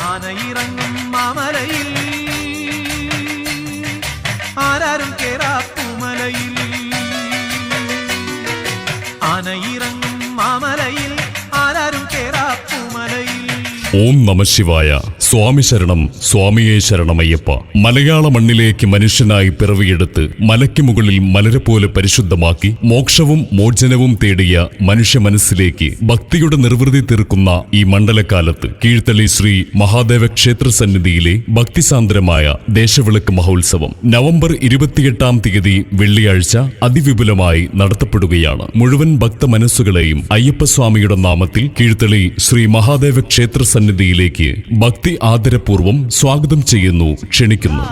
ആനയിറങ്ങും മാമലയിൽ ആരാരും കേറാപ്പുമലയിൽ ആനയിറങ്ങും മാമലയിൽ ആരാരും കേറാപ്പുമലയിൽ. ഓം നമ ശിവായ. സ്വാമി ശരണം, സ്വാമിയേ ശരണമയ്യപ്പ. മലയാള മണ്ണിലേക്ക് മനുഷ്യനായി പിറവിയെടുത്ത് മലയ്ക്ക് മുകളിൽ മലരെ പോലെ പരിശുദ്ധമാക്കി മോക്ഷവും മോചനവും തേടിയ മനുഷ്യ മനസ്സിലേക്ക് ഭക്തിയുടെ നിർവൃതി തീർക്കുന്ന ഈ മണ്ഡലകാലത്ത് കീഴ്ത്തളി ശ്രീ മഹാദേവ ക്ഷേത്ര സന്നിധിയിലെ ഭക്തിസാന്ദ്രമായ ദേശവിളക്ക് മഹോത്സവം നവംബർ 28 തീയതി വെള്ളിയാഴ്ച അതിവിപുലമായി നടത്തപ്പെടുകയാണ്. മുഴുവൻ ഭക്ത മനസ്സുകളെയും അയ്യപ്പസ്വാമിയുടെ നാമത്തിൽ കീഴ്ത്തളി ശ്രീ മഹാദേവ ക്ഷേത്ര സന്നിധിയിലേക്ക് ഭക്തി ആദരപൂർവം സ്വാഗതം ചെയ്യുന്നു, ക്ഷണിക്കുന്നു.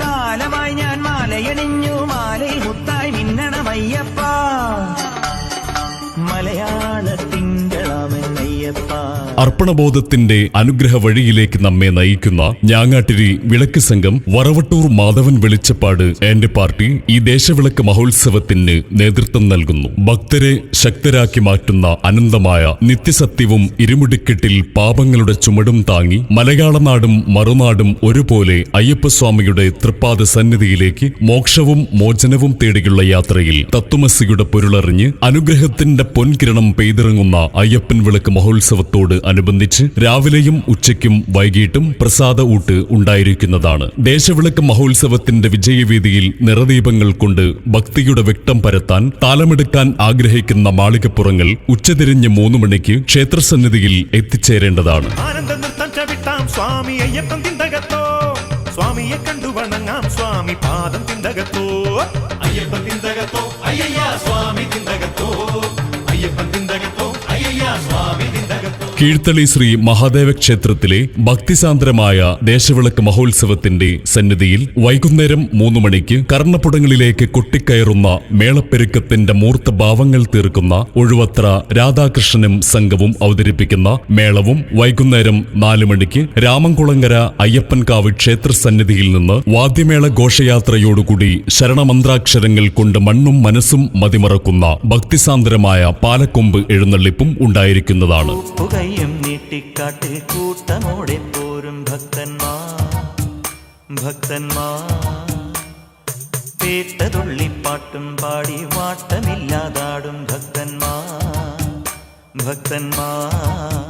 കാലമായി ഞാൻ മാലയണിഞ്ഞു, മാലയിൽ മുത്തായി മിന്നണമയ്യപ്പ, മലയാളത്തിങ്കളാമയ്യപ്പ. അർപ്പണബോധത്തിന്റെ അനുഗ്രഹ വഴിയിലേക്ക് നമ്മെ നയിക്കുന്ന ഞാങ്ങാട്ടിരി വിളക്ക് സംഘം വറവട്ടൂർ മാധവൻ വെളിച്ചപ്പാട് ആൻഡ് പാർട്ടി ഈ ദേശവിളക്ക് മഹോത്സവത്തിന് നേതൃത്വം നൽകുന്നു. ഭക്തരെ ശക്തരാക്കി മാറ്റുന്ന അനന്തമായ നിത്യസത്യവും ഇരുമുടിക്കെട്ടിൽ പാപങ്ങളുടെ ചുമടും താങ്ങി മലയാളനാടും മറുനാടും ഒരുപോലെ അയ്യപ്പസ്വാമിയുടെ തൃപ്പാദ സന്നിധിയിലേക്ക് മോക്ഷവും മോചനവും തേടിയുള്ള യാത്രയിൽ തത്വമസിയുടെ പൊരുളറിഞ്ഞ് അനുഗ്രഹത്തിന്റെ പൊൻകിരണം പെയ്തിറങ്ങുന്ന അയ്യപ്പൻ വിളക്ക് മഹോത്സവത്തോട് അനുബന്ധിച്ച് രാവിലെയും ഉച്ചയ്ക്കും വൈകിട്ടും പ്രസാദ ഊട്ട് ഉണ്ടായിരിക്കുന്നതാണ്. ദേശവിളക്ക് മഹോത്സവത്തിന്റെ വിജയവേദിയിൽ നിറദീപങ്ങൾ കൊണ്ട് ഭക്തിയുടെ വ്യക്തം പരത്താൻ താലമെടുക്കാൻ ആഗ്രഹിക്കുന്ന മാളികപ്പുറങ്ങൾ ഉച്ചതിരിഞ്ഞ് 3 മണിക്ക് ക്ഷേത്രസന്നിധിയിൽ എത്തിച്ചേരേണ്ടതാണ്. സ്വാമി അയ്യപ്പൻ തിന്തകത്തോ, സ്വാമിയെ കണ്ടു വണങ്ങാം, സ്വാമി പാദം തിന്തകത്തോ, അയ്യപ്പൻ തിന്തകത്തോ, അയ്യയ്യ സ്വാമി തിന്തകത്തോ, അയ്യപ്പൻ തിന്തകത്തോ, അയ്യയ്യ സ്വാമി തിന്തകത്തോ. കീഴ്ത്തളി ശ്രീ മഹാദേവ ക്ഷേത്രത്തിലെ ഭക്തിസാന്ദ്രമായ ദേശവിളക്ക് മഹോത്സവത്തിന്റെ സന്നിധിയിൽ വൈകുന്നേരം 3 മണിക്ക് കർണപ്പുടങ്ങളിലേക്ക് കൊട്ടിക്കയറുന്ന മേളപ്പെരുക്കത്തിന്റെ മൂർത്ത ഭാവങ്ങൾ തീർക്കുന്ന ഒഴുവത്ര രാധാകൃഷ്ണനും സംഘവും അവതരിപ്പിക്കുന്ന മേളവും വൈകുന്നേരം 4 മണിക്ക് രാമംകുളങ്ങര അയ്യപ്പൻകാവ് ക്ഷേത്ര സന്നിധിയിൽ നിന്ന് വാദ്യമേള ഘോഷയാത്രയോടുകൂടി ശരണമന്ത്രാക്ഷരങ്ങൾ കൊണ്ട് മണ്ണും മനസ്സും മതിമറക്കുന്ന ഭക്തിസാന്ദ്രമായ പാലക്കൊമ്പ് എഴുന്നള്ളിപ്പും ഉണ്ടായിരിക്കുന്നതാണ്. നീട്ടിക്കാട്ടിൽ കൂട്ടമോടെ പോരും ഭക്തന്മാർ പേട്ടതുള്ളിപ്പാട്ടും പാടി വാട്ടമില്ലാതാടും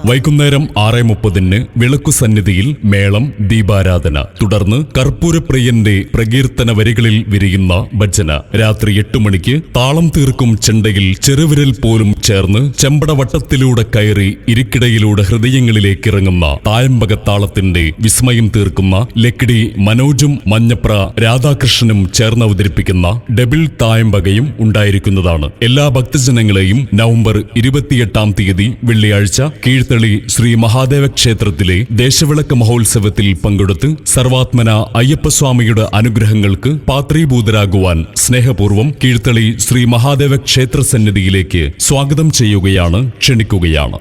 വൈകുന്നേരം 6:30 വിളക്കു സന്നിധിയിൽ മേളം, ദീപാരാധന, തുടർന്ന് കർപ്പൂരപ്രിയന്റെ പ്രകീർത്തന വരികളിൽ വിരിയുന്ന ഭജന. രാത്രി 8 മണിക്ക് താളം തീർക്കും ചെണ്ടയിൽ ചെറുവിരൽ പോലും ചേർന്ന് ചെമ്പടവട്ടത്തിലൂടെ കയറി ഇരിക്കിടയിലൂടെ ഹൃദയങ്ങളിലേക്ക് ഇറങ്ങുന്ന തായമ്പകത്താളത്തിന്റെ വിസ്മയം തീർക്കുന്ന ലക്കിടി മനോജും മഞ്ഞപ്ര രാധാകൃഷ്ണനും ചേർന്ന് അവതരിപ്പിക്കുന്ന ഡബിൾ തായമ്പകയും ഉണ്ടായിരിക്കുന്നതാണ്. എല്ലാ ഭക്തജനങ്ങളെയും നവംബർ 28 തീയതി വെള്ളിയാഴ്ച കീഴ്ത്തളി ശ്രീ മഹാദേവ ക്ഷേത്രത്തിലെ ദേശവിളക്ക് മഹോത്സവത്തിൽ പങ്കെടുത്ത് സർവാത്മന അയ്യപ്പസ്വാമിയുടെ അനുഗ്രഹങ്ങൾക്ക് പാത്രീഭൂതരാകുവാൻ സ്നേഹപൂർവ്വം കീഴ്ത്തളി ശ്രീ മഹാദേവ ക്ഷേത്ര സന്നിധിയിലേക്ക് സ്വാഗതം ചെയ്യുകയാണ്, ക്ഷണിക്കുകയാണ്.